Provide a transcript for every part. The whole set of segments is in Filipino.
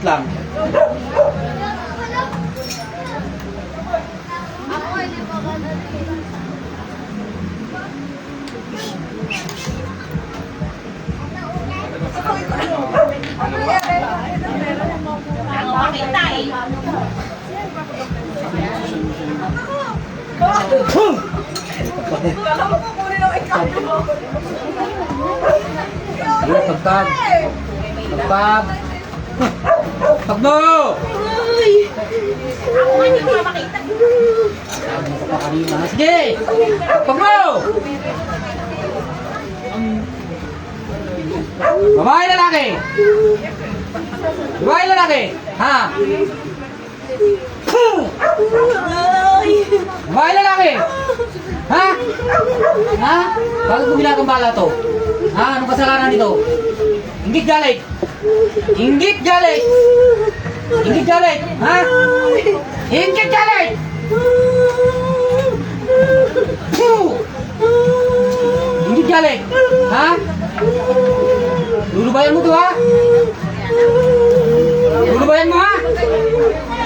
lang. Pagpag. Pagpag. Pag mo! Ako nga hindi ko makita. Sabi mo pa kanina. Sige! Pagpag mo! Babae lalaki! Babae lalaki! Ha? Babae lalaki! Ha? Ha? Bakit mo ginagambala to? Ha? Anong kasalanan nito? Inggit galit! Inggit galit! Inggit galit! Ha? Inggit galit! Inggit galit! Ha? Lulubayan mo to ha? Lulubayan mo ha?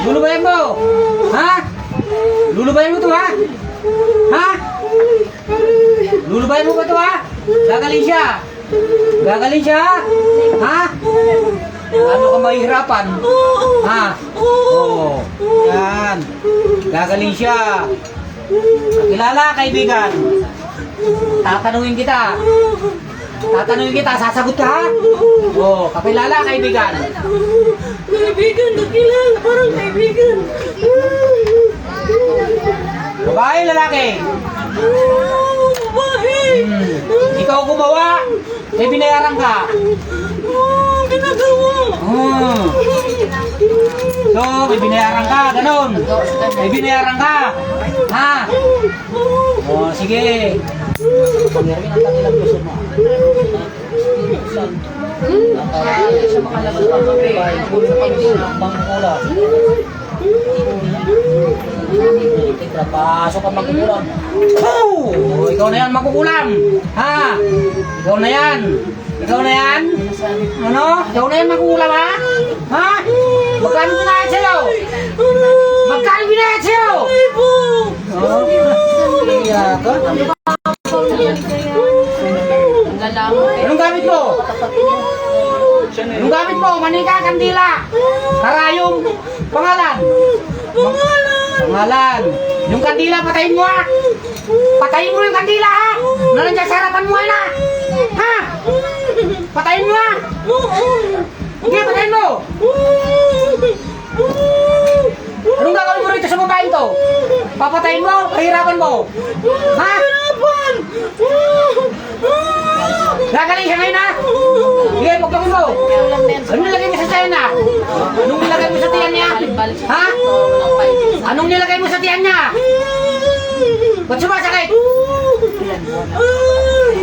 Lulubayan mo! Ha? Lulubayan mo to ha? Ha? Lulubayan mo ba to ha? Gagaling siya! Gagaling siya ha? Ha? Ano ka mahihirapan? Ha? Oo. Yan. Gagaling siya. Kilala kaibigan. Tatanungin kita. Tatanungin kita, sasagot ka ha? Oo, kakilala kaibigan. Kaibigan, nakilala, parang kaibigan. Babae, lalaki. Babae. Ikaw gumawa. May binayaran ka. Ginagawa. So, may binayaran ka, ganun. May binayaran ka. Ha? Oh, sige. Pag-irwin ang tangilang gusto mo. Sa mga labas ng babae, kung sa pag-mangkula. Pasok ka magkukulam. Oh, ikaw na yan magkukulam. Ha? Ikaw na yan. Ikaw na yan. Ano? Ikaw na yan magkukulam ha? Ha? Magkano binayad sa'yo? Magkano binayad sa'yo? Oh, kaya ka? Anong gamit mo? Anong gamit mo? Manika, kandila. Karayong. Pangalan. Pangalan. Yung kandila, patayin mo ha. Patayin mo yung kandila ha. Na nandiyan sa harapan mo na. Ha? Patayin mo ha. Hindi, patayin mo. Anong gagawin mo rito sa babae to? Papatayin mo? Pahirapan mo? Ha? Gagaling siya ngayon ha? Sige, pagpagin mo. Anong nilagay mo sa tiyan niya? Anong nilagay mo sa tiyan niya? Ha? Anong nilagay mo sa tiyan niya? Ba't sumasakit?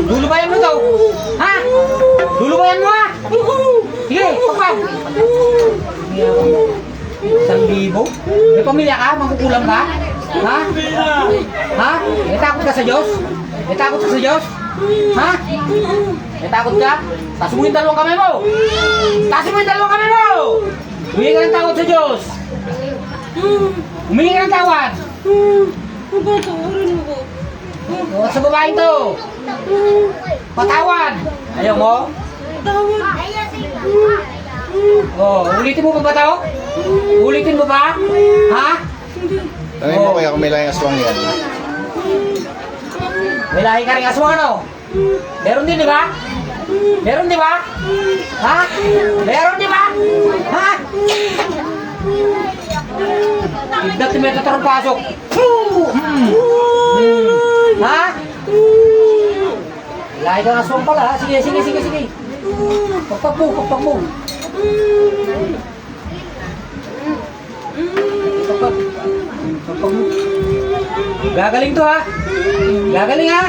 Lulubayan mo to. Ha? Lulubayan mo ha? Sige, pagpag. 1,000? May pamilya ka? Magkukulang ka? Ha? Ha? May takot ka sa Diyos? May takot ka sa Diyos? Ha? May takot ka? Taas mo yung dalawang kamay mo! Taas mo yung dalawang kamay mo! Humingi ka ng tawad sa Diyos! Humingi ka ng tawad! Huwag sa babaeng to! Patawad! Ayaw mo? Oh, ulitin mo pa ba to? Ulitin mo ba? Ha? Tanay mo kaya kung may layang aswang yan. May lahi ka rin aswang ano? Meron din, di ba? Meron, di ba? Ha? Meron, di ba? Ha? Igdat na may tatarong pasok. Ha? Lahi ka ng aswang pala ha? Sige, sige, sige, sige. Pagpag mo, pagpag mo. Pagpag. Pagpag mo. Gagaling to ha? Gagaling ha?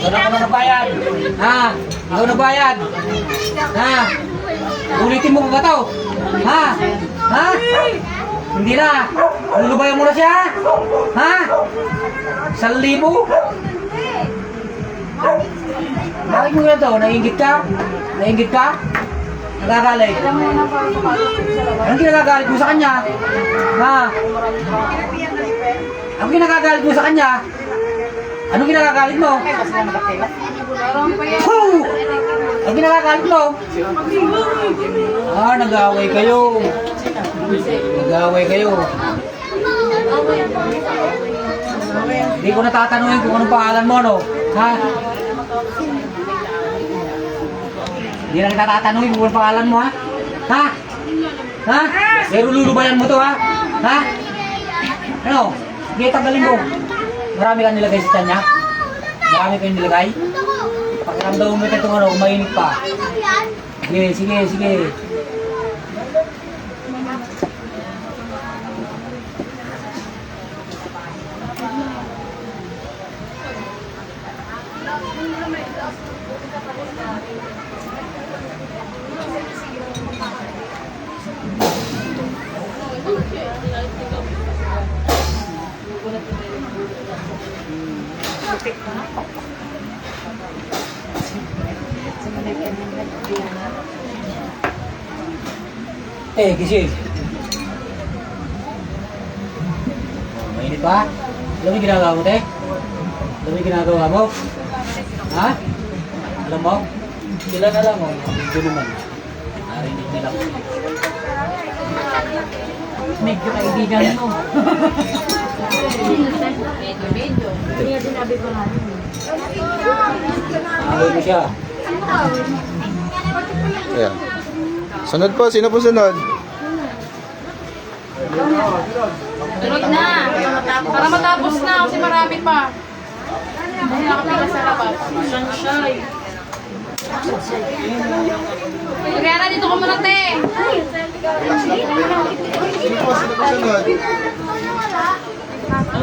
Wala ka na nabayad. Ha? Ikaw nabayad. Ha? Ulitin mo pa ba ito? Ha? Ha? Hindi na. Lulubayan mo na siya. Ha? 1,000? Bakit mo ganito? Naiingit ka? Naiingit ka? Nagagalit? Anong kinagagalit mo sa kanya? Ha? Anong kinagagalit mo sa kanya? Anong kinagagalit mo? Hoo! Anong kinagagalit mo? Ah, nag-aaway kayo. Nag-aaway kayo. Hindi ko natatanungin kung anong pangalan mo, no? Ha? Hindi na kita tatanungin kung anong pangalan mo, ha? Ha? Ha? Pero lulubayan mo to, ha? Ha? Ano? Sige, tanggalin mo. Marami ka nilagay sa tiyan niya? Marami ka nilagay? Pakiramdaman mo itong ano, umainit pa. Sige, sige, sige. Eh, gising. Mainit pa? Alam mo yung ginagawa mo, te? Alam mo yung ginagawa mo? Ha? Alam mo? Sila na lang, oh. Hindi naman. Narinig nila ko. Medyo kaibigan mo. Medyo. Kaya sinabi ko natin. Away mo siya. Ayan. Sunod po, sino po sunod? Sunod na. Para matapos na kasi marami pa. Hindi nakapila sa labas. Sunshine. Kaya na dito ko muna, te. Sino po sunod?